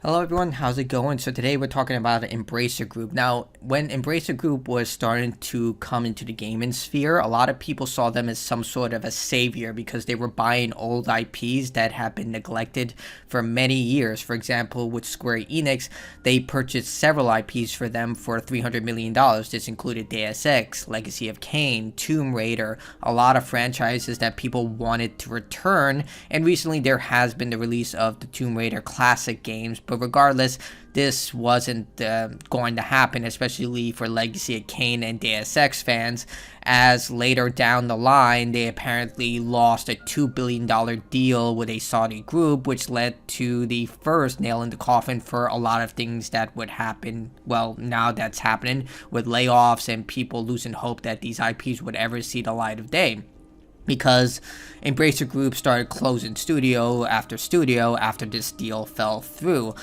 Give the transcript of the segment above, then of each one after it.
Hello everyone, how's it going? So today we're talking about Embracer Group. Now, when Embracer Group was starting to come into the gaming sphere, a lot of people saw them as some sort of a savior because they were buying old IPs that have been neglected for many years. For example, with Square Enix, they purchased several IPs for them for $300 million. This included Deus Ex, Legacy of Kain, Tomb Raider, a lot of franchises that people wanted to return, and recently there has been the release of the Tomb Raider classic games, but regardless, this wasn't going to happen, especially for Legacy of Kain and Deus Ex fans, as later down the line, they apparently lost a $2 billion deal with a Saudi group, which led to the first nail in the coffin for a lot of things that would happen. Well, now that's happening with layoffs and people losing hope that these IPs would ever see the light of day, because Embracer Group started closing studio after this deal fell through.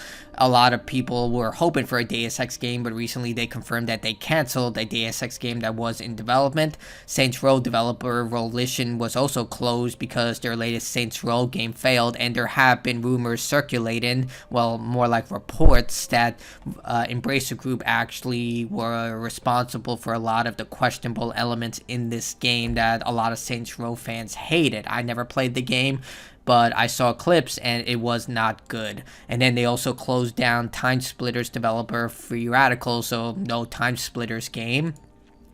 A lot of people were hoping for a Deus Ex game, but recently they confirmed that they canceled a Deus Ex game that was in development. Saints Row developer Volition was also closed because their latest Saints Row game failed, and there have been rumors circulating, well, more like reports, that Embracer Group actually were responsible for a lot of the questionable elements in this game that a lot of Saints Row fans hated. I never played the game, but I saw clips and it was not good. And then they also closed down Time Splitters developer Free Radical, so no Time Splitters game.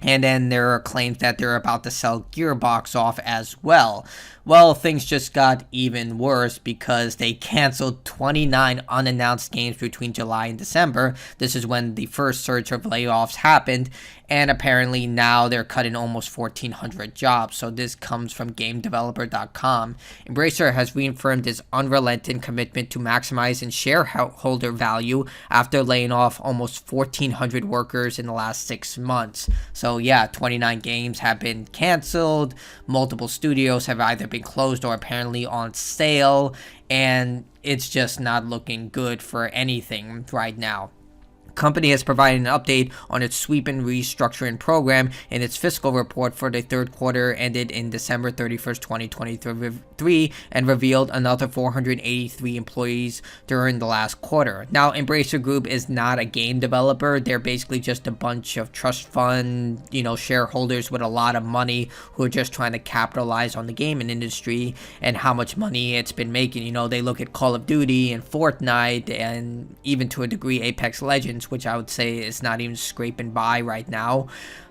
And then there are claims that they're about to sell Gearbox off as well. Well, things just got even worse because they canceled 29 unannounced games between July and December. This is when the first surge of layoffs happened, and apparently now they're cutting almost 1,400 jobs. So this comes from GameDeveloper.com. Embracer has reaffirmed its unrelenting commitment to maximizing shareholder value after laying off almost 1,400 workers in the last 6 months. So yeah, 29 games have been canceled. Multiple studios have either been closed or apparently on sale, and it's just not looking good for anything right now. Company has provided an update on its sweeping restructuring program in its fiscal report for the third quarter ended in December 31st, 2023, and revealed another 483 employees during the last quarter. Now, Embracer Group is not a game developer. They're basically just a bunch of trust fund, shareholders with a lot of money who are just trying to capitalize on the gaming industry and how much money it's been making. They look at Call of Duty and Fortnite and even to a degree Apex Legends, which I would say is not even scraping by right now.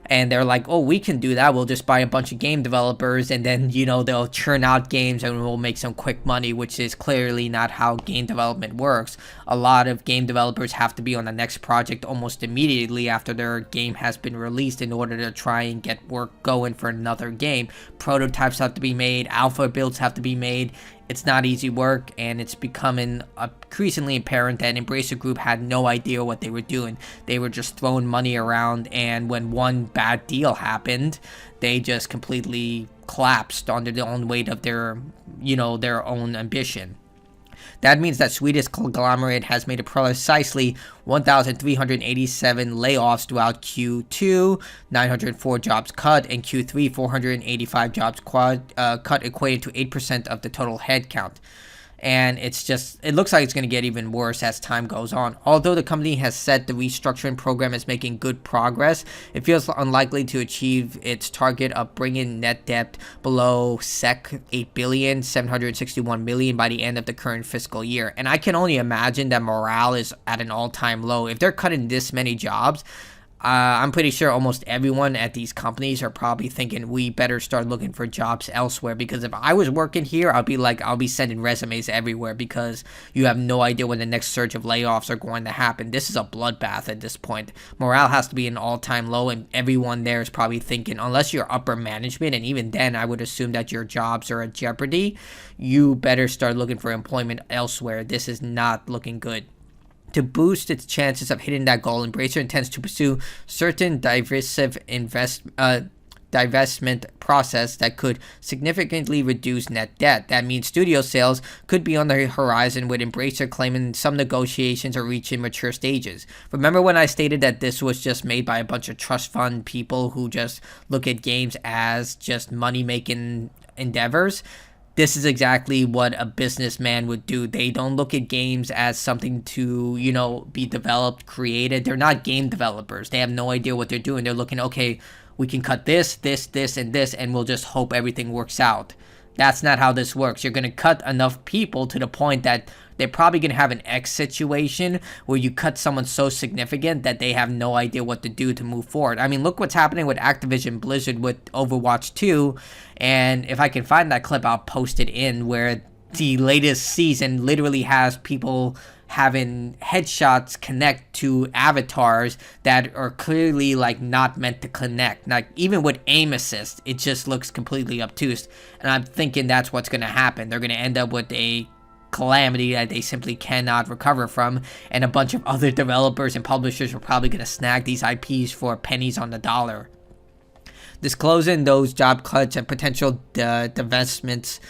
And they're like, oh, we can do that. We'll just buy a bunch of game developers and then, they'll churn out games and we'll make some quick money, which is clearly not how game development works. A lot of game developers have to be on the next project almost immediately after their game has been released in order to try and get work going for another game. Prototypes have to be made, alpha builds have to be made. It's not easy work, and it's becoming increasingly apparent that Embracer Group had no idea what they were doing. They were just throwing money around, and when one bad deal happened, they just completely collapsed under the own weight of their own ambition. That means that Swedish conglomerate has made precisely 1,387 layoffs throughout Q2, 904 jobs cut, and Q3, 485 jobs cut, equating to 8% of the total headcount. And it looks like it's going to get even worse as time goes on. Although the company has said the restructuring program is making good progress, it feels unlikely to achieve its target of bringing net debt below 8,761 million by the end of the current fiscal year. And I can only imagine that morale is at an all-time low. If they're cutting this many jobs, I'm pretty sure almost everyone at these companies are probably thinking we better start looking for jobs elsewhere, because if I was working here, I'll be sending resumes everywhere because you have no idea when the next surge of layoffs are going to happen. This is a bloodbath at this point. Morale has to be an all-time low, and everyone there is probably thinking, unless you're upper management, and even then I would assume that your jobs are at jeopardy, you better start looking for employment elsewhere. This is not looking good. To boost its chances of hitting that goal, Embracer intends to pursue certain divestment process that could significantly reduce net debt. That means studio sales could be on the horizon, with Embracer claiming some negotiations are reaching mature stages. Remember when I stated that this was just made by a bunch of trust fund people who just look at games as just money-making endeavors? this is exactly what a businessman would do. They don't look at games as something to, be developed, created. They're not game developers. They have no idea what they're doing. They're looking, okay, we can cut this, and this, and we'll just hope everything works out. That's not how this works. You're going to cut enough people to the point that they're probably going to have an X situation where you cut someone so significant that they have no idea what to do to move forward. I mean, look what's happening with Activision Blizzard with Overwatch 2. And if I can find that clip, I'll post it in, where the latest season literally has people having headshots connect to avatars that are clearly like not meant to connect. Like even with aim assist, it just looks completely obtuse. And I'm thinking that's what's going to happen. They're going to end up with a calamity that they simply cannot recover from, and a bunch of other developers and publishers are probably going to snag these IPs for pennies on the dollar. Disclosing those job cuts and potential divestments,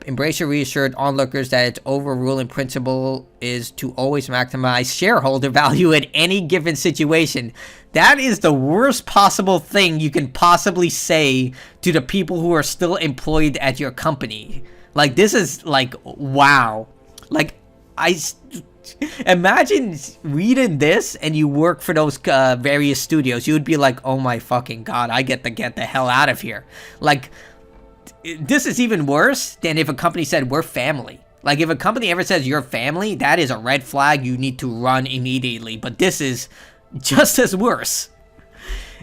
Embracer reassured onlookers that its overruling principle is to always maximize shareholder value in any given situation. That is the worst possible thing you can possibly say to the people who are still employed at your company. Like, this is like, wow. Like, imagine reading this and you work for those various studios. You would be like, oh my fucking god, I get the hell out of here. Like, this is even worse than if a company said, we're family. Like, if a company ever says you're family, that is a red flag. You need to run immediately. But this is just as worse.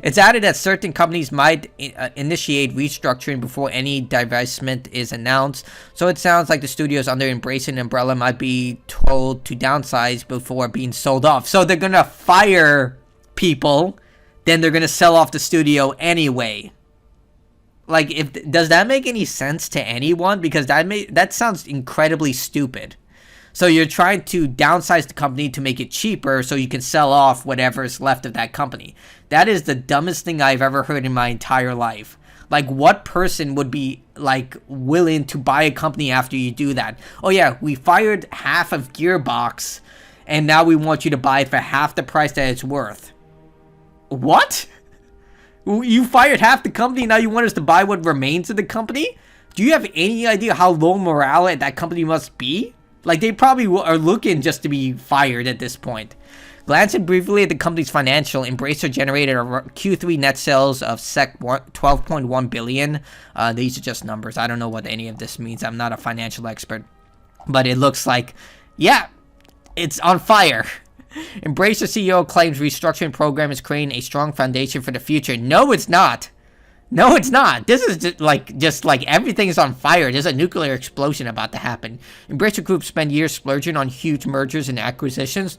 It's added that certain companies might initiate restructuring before any divestment is announced. So it sounds like the studios under Embracer and Umbrella might be told to downsize before being sold off. So they're going to fire people, then they're going to sell off the studio anyway. Like, does that make any sense to anyone? Because that sounds incredibly stupid. So you're trying to downsize the company to make it cheaper so you can sell off whatever's left of that company. That is the dumbest thing I've ever heard in my entire life. Like, what person would be, like, willing to buy a company after you do that? Oh yeah, we fired half of Gearbox, and now we want you to buy it for half the price that it's worth. What? You fired half the company, now you want us to buy what remains of the company? Do you have any idea how low morale at that company must be? Like, they probably are looking just to be fired at this point. Glancing briefly at the company's financial, Embracer generated a Q3 net sales of 12.1 billion. These are just numbers. I don't know what any of this means. I'm not a financial expert. But it looks like, yeah, it's on fire. Embracer CEO claims restructuring program is creating a strong foundation for the future. No, it's not. No, it's not. This is just like everything is on fire. There's a nuclear explosion about to happen. Embracer Group spent years splurging on huge mergers and acquisitions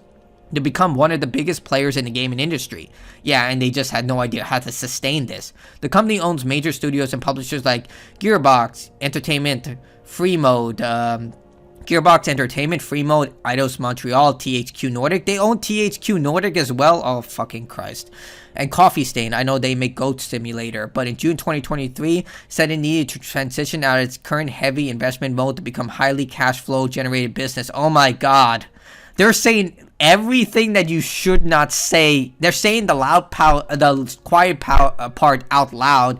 to become one of the biggest players in the gaming industry. Yeah, and they just had no idea how to sustain this. The company owns major studios and publishers like Gearbox Entertainment, Free Mode, Gearbox Entertainment, Free Mode, Eidos Montreal, THQ Nordic. They own THQ Nordic as well. Oh, fucking Christ. And Coffee Stain. I know they make Goat Simulator, but in June 2023, said it needed to transition out of its current heavy investment mode to become highly cash flow generated business. Oh my god. They're saying everything that you should not say. They're saying the quiet part out loud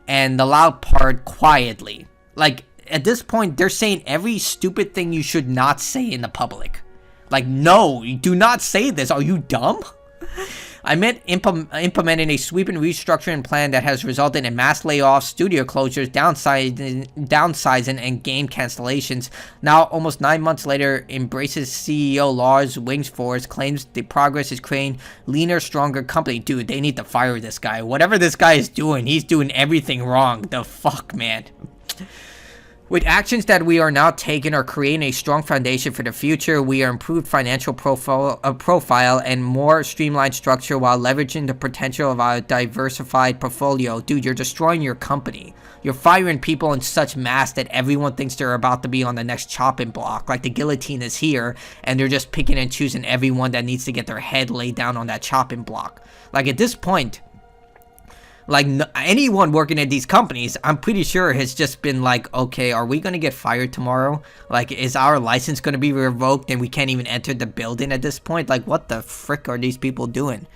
and the loud part quietly. Like, at this point, they're saying every stupid thing you should not say in the public. Like, no, you do not say this. Are you dumb? I meant implementing a sweeping restructuring plan that has resulted in mass layoffs, studio closures, downsizing, and game cancellations. Now, almost 9 months later, Embrace's CEO Lars Wingsfors claims the progress is creating leaner, stronger company. Dude, they need to fire this guy. Whatever this guy is doing, he's doing everything wrong. The fuck, man. With actions that we are now taking are creating a strong foundation for the future. We are improved financial profile and more streamlined structure while leveraging the potential of our diversified portfolio. Dude, you're destroying your company. You're firing people in such mass that everyone thinks they're about to be on the next chopping block. Like the guillotine is here, and they're just picking and choosing everyone that needs to get their head laid down on that chopping block. Like, at this point, like, anyone working at these companies, I'm pretty sure has just been like, okay, are we going to get fired tomorrow? Like, is our license going to be revoked and we can't even enter the building at this point? Like, what the frick are these people doing?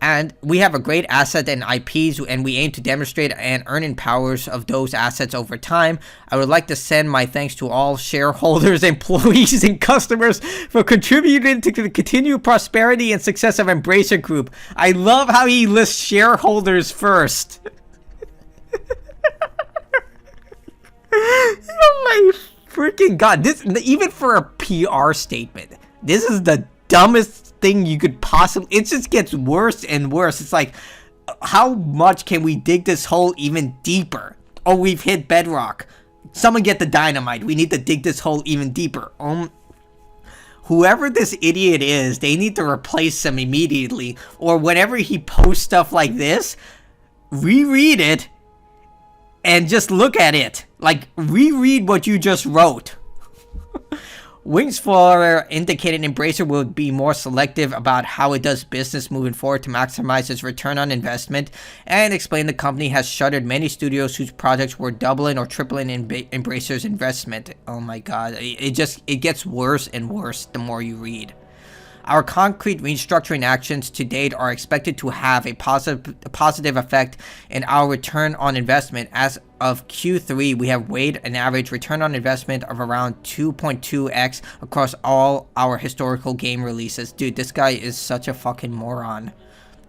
And we have a great asset in IPs, and we aim to demonstrate and earning powers of those assets over time. I would like to send my thanks to all shareholders, employees, and customers for contributing to the continued prosperity and success of Embracer Group. I love how he lists shareholders first. Oh my freaking god. This, even for a PR statement, this is the dumbest thing you could possibly. It just gets worse and worse. It's like, how much can we dig this hole even deeper? Oh, we've hit bedrock. Someone get the dynamite. We need to dig this hole even deeper. Whoever this idiot is, they need to replace him immediately. Or whenever he posts stuff like this, reread it and just look at it. Like, reread what you just wrote. Wings for indicated Embracer will be more selective about how it does business moving forward to maximize its return on investment, and explain the company has shuttered many studios whose projects were doubling or tripling in Embracer's investment. Oh my god, it gets worse and worse the more you read. Our concrete restructuring actions to date are expected to have a positive effect in our return on investment. As of Q3, we have weighed an average return on investment of around 2.2x across all our historical game releases. Dude, this guy is such a fucking moron.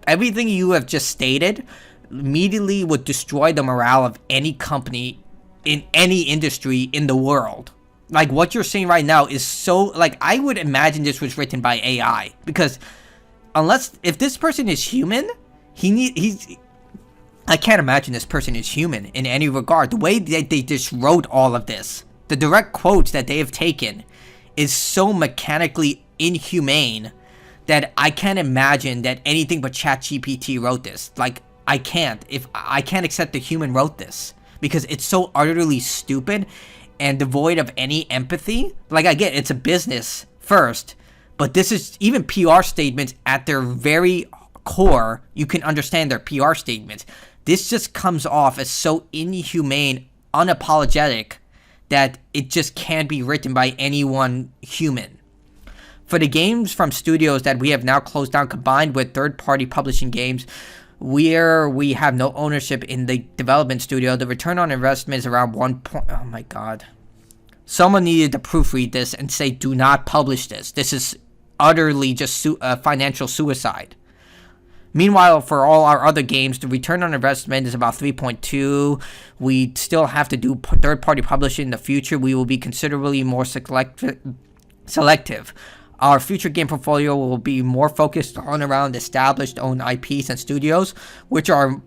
Everything you have just stated immediately would destroy the morale of any company in any industry in the world. Like, what you're saying right now is so, like, I would imagine this was written by AI, because if this person is human, I can't imagine this person is human in any regard. The way that they just wrote all of this, the direct quotes that they have taken, is so mechanically inhumane that I can't imagine that anything but ChatGPT wrote this. Like, I can't accept the human wrote this, because it's so utterly stupid and devoid of any empathy. Like, I get it's a business first, but this is, even PR statements at their very core, you can understand their PR statements. This just comes off as so inhumane, unapologetic, that it just can't be written by anyone human. For the games from studios that we have now closed down, combined with third-party publishing games where we have no ownership in the development studio, the return on investment is around 1 point. Oh my god. Someone needed to proofread this and say, do not publish this. This is utterly just financial suicide. Meanwhile, for all our other games, the return on investment is about 3.2. We still have to do third-party publishing in the future. We will be considerably more selective. Our future game portfolio will be more focused on around established owned IPs and studios, which are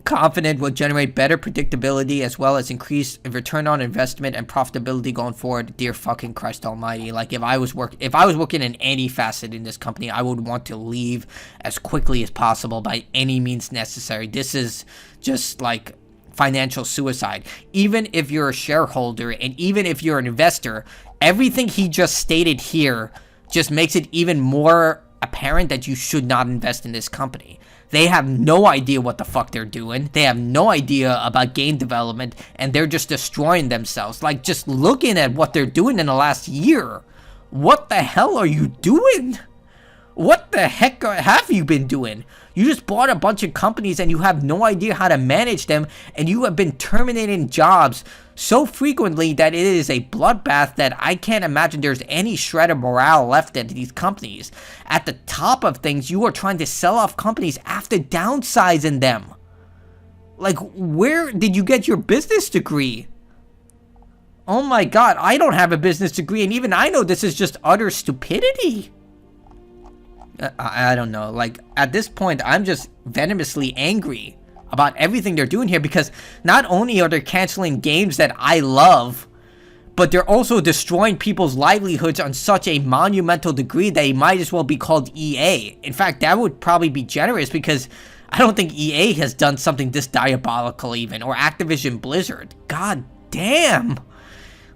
confident will generate better predictability as well as increased return on investment and profitability going forward. Dear fucking Christ almighty. Like, if I was working in any facet in this company, I would want to leave as quickly as possible by any means necessary. This is just like financial suicide. Even if you're a shareholder and even if you're an investor, everything he just stated here just makes it even more apparent that you should not invest in this company. They have no idea what the fuck they're doing. They have no idea about game development, and they're just destroying themselves. Like, just looking at what they're doing in the last year. What the hell are you doing? What the heck have you been doing? You just bought a bunch of companies and you have no idea how to manage them, and you have been terminating jobs so frequently that it is a bloodbath that I can't imagine there's any shred of morale left at these companies. At the top of things, you are trying to sell off companies after downsizing them. Like, where did you get your business degree? Oh my god, I don't have a business degree, and even I know this is just utter stupidity. I don't know. Like, at this point, I'm just venomously angry about everything they're doing here, because not only are they canceling games that I love, but they're also destroying people's livelihoods on such a monumental degree that it might as well be called EA. In fact, that would probably be generous, because I don't think EA has done something this diabolical even, or Activision Blizzard. God damn.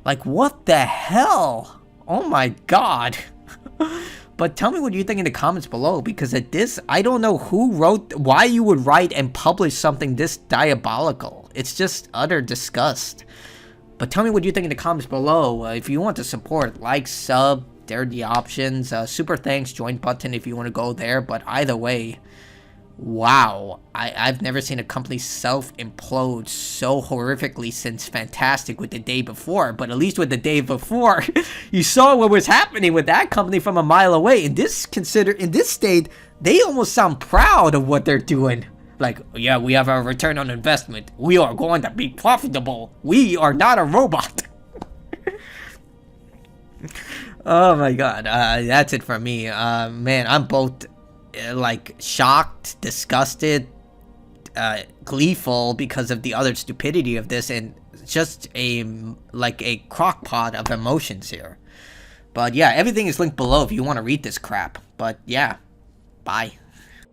Like, what the hell? Oh my god. But tell me what you think in the comments below, because at this, I don't know why you would write and publish something this diabolical. It's just utter disgust. But tell me what you think in the comments below. If you want to support, like, sub, there are the options. Super thanks, join button if you want to go there. But either way, Wow, I've never seen a company self-implode so horrifically since Fantastic with the day before, but at least with the day before, you saw what was happening with that company from a mile away. In this state, they almost sound proud of what they're doing. Like, yeah, we have our return on investment. We are going to be profitable. We are not a robot. Oh my god, that's it for me. Man, I'm both like shocked, disgusted, gleeful because of the utter stupidity of this, and just a crock pot of emotions here. But yeah, everything is linked below if you want to read this crap. But yeah, bye.